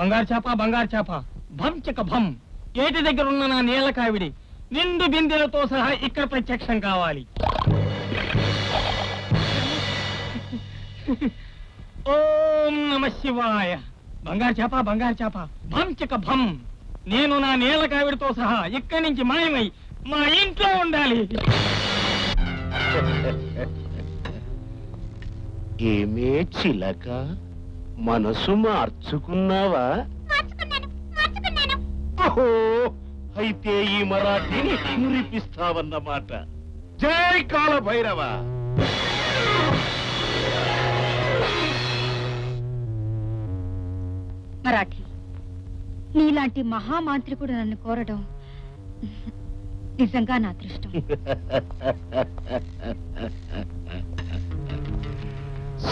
బంగారు చేప భం చక భం. ఏటి దగ్గర ఉన్న నా నీళ్ల కావిడి నిండు బిందెలతో సహా ఇక్కడ ప్రత్యక్షం కావాలి. ఓం నమ శివాయ. బంగారు చేప భం చక భం. నేను నా నీళ్ల కావిడితో సహా ఇక్కడి నుంచి మాయమై మా ఇంట్లో ఉండాలి. ఏమే చిలక, మనసు మార్చుకున్నావా? ఓహో, అయితే ఈ మరాఠీని మురిపిస్తావన్నమాట. జై కాలభైరవ. మరాఠీ, నీలాంటి మహామాంత్రికుడు నన్ను కోరడం నిజంగా నా అదృష్టం.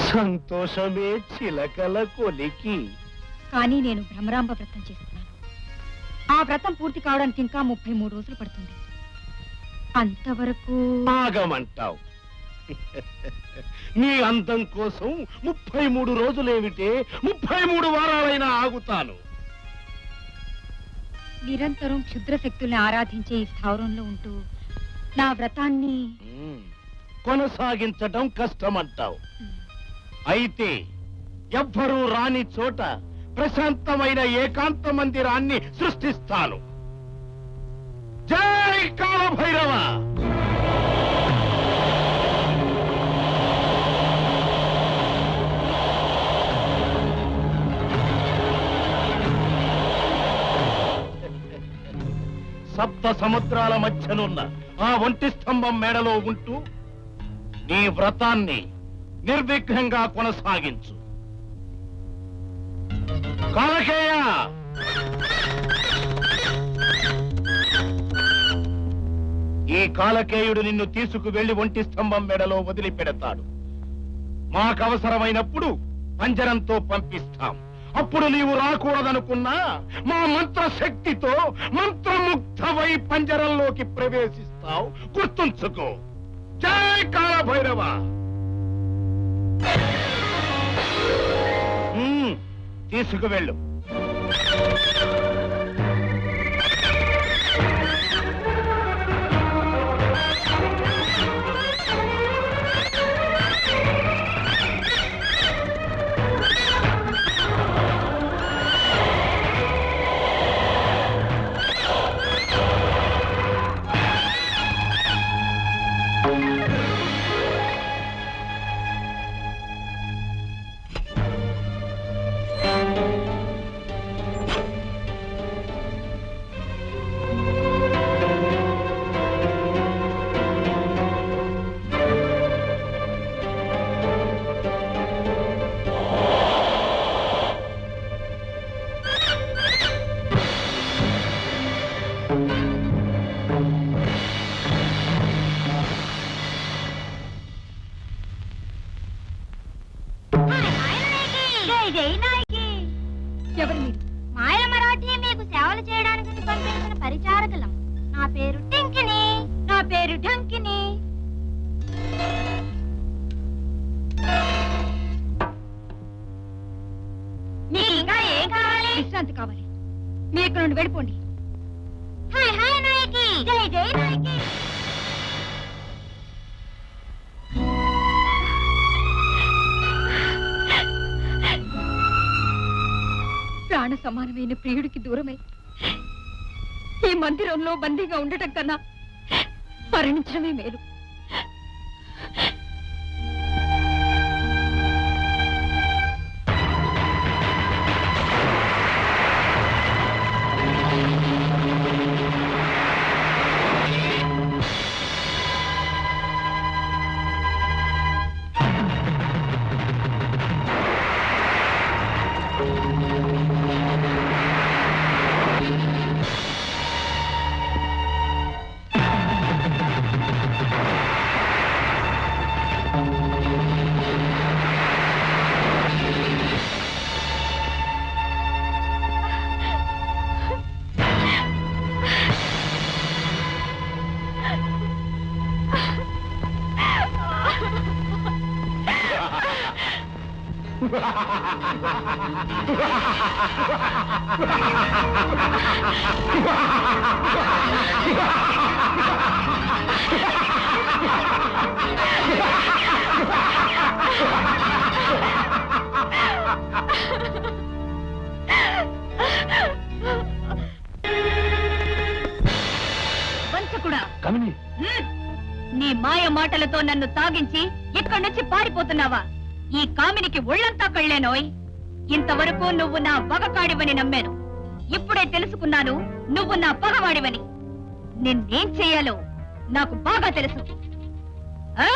సంతోషమే చిలకల కొలికి. కానీ నేను భ్రమరాంబ వ్రతం చేస్తున్నాను. ఆ వ్రతం పూర్తి కావడానికి ఇంకా 33 రోజులు పడుతుంది. అంతవరకు ఆగమంటావు? నీ అందం కోసం 33 రోజులేమిటే, 33 వారాలైనా ఆగుతాను. నిరంతరం క్షుద్ర శక్తుల్ని ఆరాధించే ఈ స్థావరంలో ఉంటూ నా వ్రతాన్ని కొనసాగించటం కష్టమంటావు. అయితే ఎవ్వరూ రాని చోట ప్రశాంతమైన ఏకాంత మందిరాన్ని సృష్టిస్తాను. జై కాలభైరవ. సప్త సముద్రాల మధ్యనున్న ఆ ఒంటి స్తంభం మేడలో ఉంటూ నీ వ్రతాన్ని నిర్విఘ్నంగా కొనసాగించు. కాలకేయ, ఈ కాలకేయుడు నిన్ను తీసుకువెళ్లి ఒంటి స్తంభం మెడలో వదిలిపెడతాడు. మాకవసరమైనప్పుడు పంజరంతో పంపిస్తాం. అప్పుడు నీవు రాకూడదనుకున్నా మా మంత్రశక్తితో మంత్రముగ్ధవై పంజరంలోకి ప్రవేశిస్తావు. గుర్తుంచుకో. జై కాలభైరవ. తీసుకువెళ్ళు. ఎవరు మీరు? మాయల మరాఠీ మీకు సేవలు చేయడానికి పంపించిన పరిచారకులం. నా పేరు టింకిని. నా పేరు ఢంకిని. మీకు ఇంకా ఏం కావాలి? విశ్రాంతి కావాలి. మీరు ఇక్కడ నుండి వెళ్ళిపోండి. హాయ్ హాయ్ నాయకి. జై జై నాయకి. ప్రాణ సమానమైన ప్రియుడికి దూరమై ఈ మందిరంలో బందీగా ఉండటం కన్నా మరణించడమే మేలు. వంచకుడా కమిని నీ మాయ మాటలతో నన్ను తాగించి ఇక్కడి నుంచి పారిపోతున్నావా? ఈ కామినికి ఒళ్ళంతా కళ్ళేనోయ్. ఇంతవరకు నువ్వు నా పగకాడివని నమ్మాను. ఇప్పుడే తెలుసుకున్నాను నువ్వు నా పగవాడివని. నిన్నేం చెయ్యాలో నాకు బాగా తెలుసు. ఆ?